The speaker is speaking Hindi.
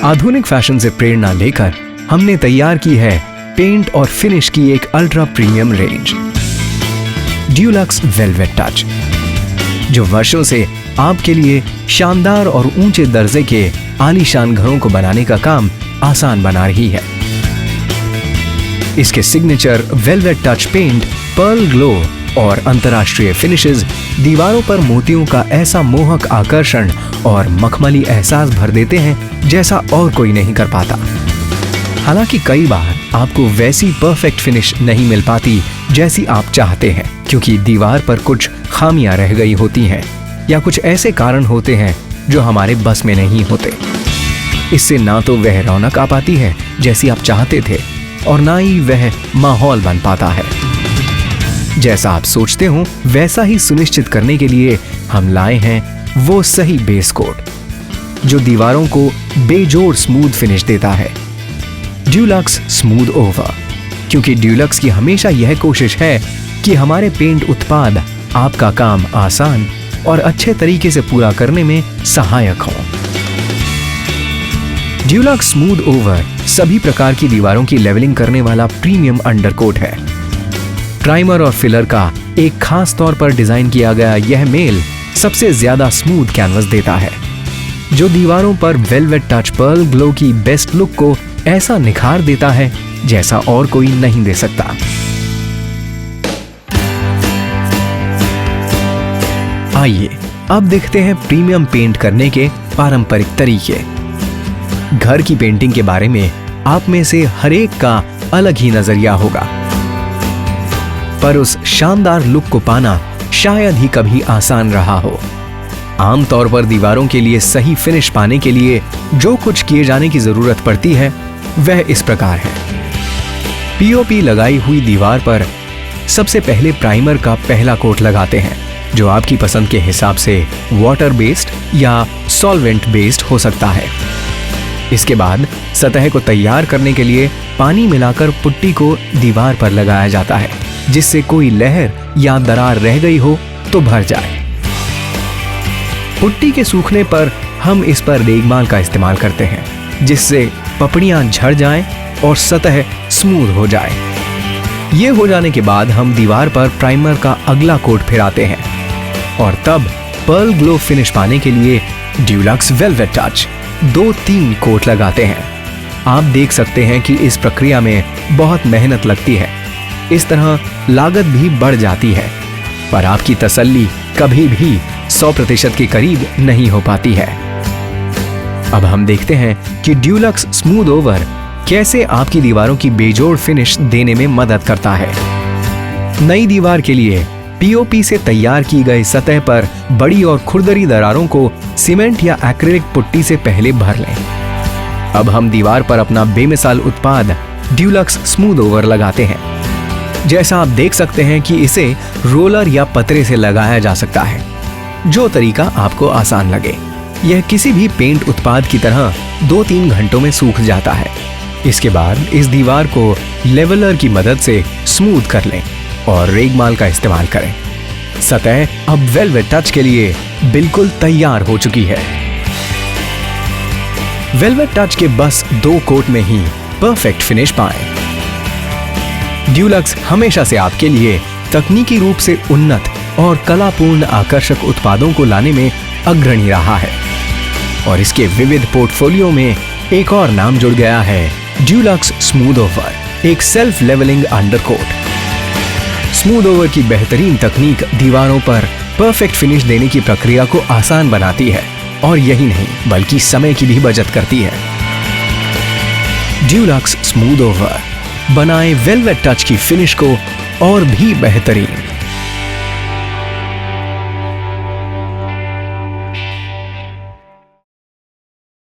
आधुनिक फैशन से प्रेरणा लेकर हमने तैयार की है पेंट और फिनिश की एक ultra premium range, Dulux velvet touch, जो वर्षों से आपके लिए शानदार और ऊंचे दर्जे के आलीशान घरों को बनाने का काम आसान बना रही है। इसके signature velvet touch paint, pearl glow और अंतर्राष्ट्रीय फिनिशेस दीवारों पर मोतियों का ऐसा मोहक आकर्षण और मखमली एहसास भर देते हैं जैसा और कोई नहीं कर पाता। हालांकि कई बार आपको वैसी परफेक्ट फिनिश नहीं मिल पाती जैसी आप चाहते हैं, क्योंकि दीवार पर कुछ खामियां रह गई होती हैं या कुछ ऐसे कारण होते हैं जो हमारे बस में नहीं होते। इससे ना तो वह रौनक आ पाती है जैसी आप चाहते थे और ना ही वह माहौल बन पाता है जैसा आप सोचते हो। वैसा ही सुनिश्चित करने के लिए हम लाए हैं वो सही बेस कोट जो दीवारों को बेजोड़ स्मूथ फिनिश देता है, ड्यूलक्स स्मूथ ओवर। क्योंकि ड्यूलक्स की हमेशा यह कोशिश है कि हमारे पेंट उत्पाद आपका काम आसान और अच्छे तरीके से पूरा करने में सहायक हों। ड्यूलक्स स्मूथ ओवर सभी प्रकार की दीवारों की लेवलिंग करने वाला प्रीमियम अंडरकोट है। प्राइमर और फिलर का एक खास तौर पर डिजाइन किया गया यह मेल सबसे ज्यादा स्मूथ कैनवस देता है, जो दीवारों पर वेलवेट टच पर्ल ग्लो की बेस्ट लुक को ऐसा निखार देता है जैसा और कोई नहीं दे सकता। आइए अब देखते हैं प्रीमियम पेंट करने के पारंपरिक तरीके। घर की पेंटिंग के बारे में आप में से हर एक का अलग ही नजरिया होगा, पर उस शानदार लुक को पाना शायद ही कभी आसान रहा हो। आमतौर पर दीवारों के लिए सही फिनिश पाने के लिए जो कुछ किए जाने की जरूरत पड़ती है वह इस प्रकार है। पीओपी लगाई हुई दीवार पर सबसे पहले प्राइमर का पहला कोट लगाते हैं, जो आपकी पसंद के हिसाब से वाटर बेस्ड या सॉल्वेंट बेस्ड हो सकता है। इसके बाद सतह को तैयार करने के लिए पानी मिलाकर पुट्टी को दीवार पर लगाया जाता है, जिससे कोई लहर या दरार रह गई हो तो भर जाए। पुट्टी के सूखने पर हम इस पर रेगमाल का इस्तेमाल करते हैं, जिससे पपड़ियां झड़ जाएं और सतह स्मूथ हो जाए। ये हो जाने के बाद हम दीवार पर प्राइमर का अगला कोट फिराते हैं और तब पर्ल ग्लो फिनिश पाने के लिए ड्यूलक्स वेलवेट टच 2-3 कोट लगाते हैं। आप देख सकते हैं कि इस प्रक्रिया में बहुत मेहनत लगती है। इस तरह लागत भी बढ़ जाती है, पर आपकी तसल्ली कभी भी 100% के करीब नहीं हो पाती है। अब हम देखते हैं कि ड्यूलक्स स्मूथ ओवर कैसे आपकी दीवारों की बेजोड़ फिनिश देने में मदद करता है। नई दीवार के लिए पीओपी से तैयार की गई सतह पर बड़ी और खुरदरी दरारों को सीमेंट या एक्रिलिक पुट्टी से पहले भर लें। अब हम दीवार पर अपना बेमिसाल उत्पाद ड्यूलक्स स्मूथ ओवर लगाते हैं। जैसा आप देख सकते हैं कि इसे रोलर या पतरे से लगाया जा सकता है, जो तरीका आपको आसान लगे। यह किसी भी पेंट उत्पाद की तरह 2-3 घंटों में सूख जाता है। इसके बाद इस दीवार को लेवलर की मदद से स्मूथ कर लें और रेगमाल का इस्तेमाल करें। सतह अब वेलवेट टच के लिए बिल्कुल तैयार हो चुकी है। वेलवेट टच के बस 2 कोट में ही परफेक्ट फिनिश पाएं। ड्यूलक्स हमेशा से आपके लिए तकनीकी रूप से उन्नत और कलापूर्ण आकर्षक उत्पादों को लाने में अग्रणी रहा है, और इसके विविध पोर्टफोलियो में एक और नाम जुड़ गया है, ड्यूलक्स स्मूथ ओवर, एक self levelling undercoat. Smooth over की बेहतरीन तकनीक दीवारों पर परफेक्ट फिनिश देने की प्रक्रिया को आसान बनाती है, और यही नहीं बल्कि समय की भी बचत करती है। ड्यूलक्स स्मूथ ओवर बनाए वेलवेट टच की फिनिश को और भी बेहतरीन।